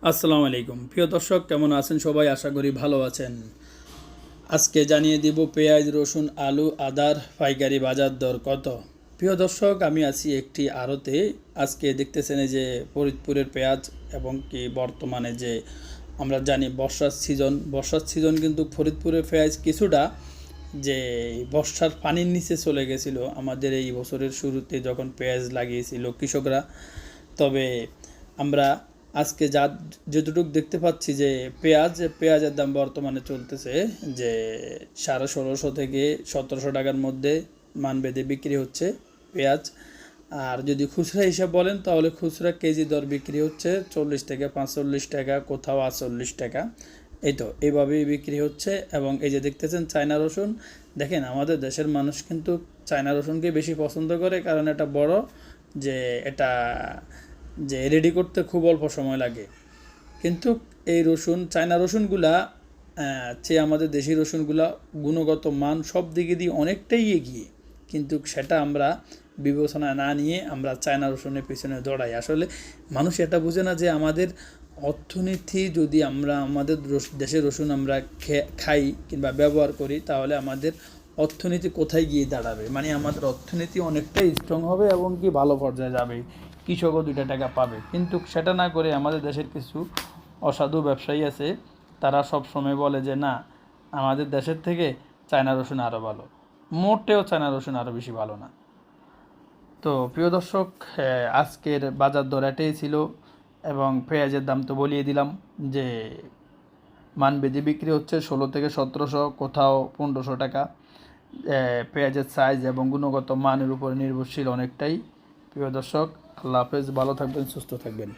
আসসালামু আলাইকুম প্রিয় দর্শক, কেমন আছেন সবাই? আশা করি ভালো আছেন। আজকে জানিয়ে দিব পেঁয়াজ, রসুন, আলু, আদার পাইকারি বাজার দর কত। প্রিয় দর্শক, আমি আছি একটি আড়তে। আজকে দেখতেছেন এই যে ফরিদপুরের পেঁয়াজ, এবং কি বর্তমানে যে আমরা জানি বর্ষার সিজন কিন্তু ফরিদপুরের পেঁয়াজ কিছুটা যে বর্ষার পানির নিচে চলে গেছিল আমাদের এই বছরের শুরুতে যখন পেঁয়াজ লাগিয়েছিল কৃষকরা। তবে আমরা আজকে যতটুকু দেখতে পাচ্ছি যে পেঁয়াজের দাম বর্তমানে চলতেছে যে 1650 থেকে 1700 টাকার মধ্যে মানবেদে বিক্রি হচ্ছে পেঁয়াজ। আর যদি খুচরা হিসাব বলেন তাহলে খুচরা কেজি দর বিক্রি হচ্ছে 40 থেকে 45 টাকা, কোথাও 48 টাকা। এই তো এইভাবেই বিক্রি হচ্ছে। এবং এই যে দেখতেছেন চায়না রসুন, দেখেন আমাদের দেশের মানুষ কিন্তু চায়না রসুনকে বেশি পছন্দ করে, কারণ এটা বড়, যে এটা যে রেডি করতে খুব অল্প সময় লাগে। কিন্তু এই চায়না রসুনগুলা চেয়ে আমাদের দেশি রসুনগুলা গুণগত মান সব দিকে দিয়ে অনেকটাই এগিয়ে, কিন্তু সেটা আমরা বিবেচনা না নিয়ে আমরা চায়না রসুনের পিছনে দৌড়াই। আসলে মানুষ এটা বুঝে না যে আমাদের অর্থনীতি যদি আমরা আমাদের দেশের রসুন আমরা খাই কিংবা ব্যবহার করি, তাহলে আমাদের অর্থনীতি কোথায় গিয়ে দাঁড়াবে, মানে আমাদের অর্থনীতি অনেকটাই স্ট্রং হবে এবং কি ভালো পর্যায়ে যাবে, কৃষকও 2 টাকা পাবে। কিন্তু সেটা না করে আমাদের দেশের কিছু অসাধু ব্যবসায়ী আছে, তারা সব সময় বলে যে না, আমাদের দেশের থেকে চায়না রসুন আরও ভালো। মোটেও চায়না রসুন আরও বেশি ভালো না। তো প্রিয় দর্শক, আজকের বাজার দর এটাই ছিল। এবং পেঁয়াজের দাম তো বলিয়ে দিলাম যে মানবেদে বিক্রি হচ্ছে 16 থেকে 1700, কোথাও 1500 টাকা। পেঁয়াজের সাইজ এবং গুণগত মানের উপর নির্ভরশীল অনেকটাই। প্রিয় দর্শক, আল্লাহ হাফেজ, ভালো থাকবেন, সুস্থ থাকবেন।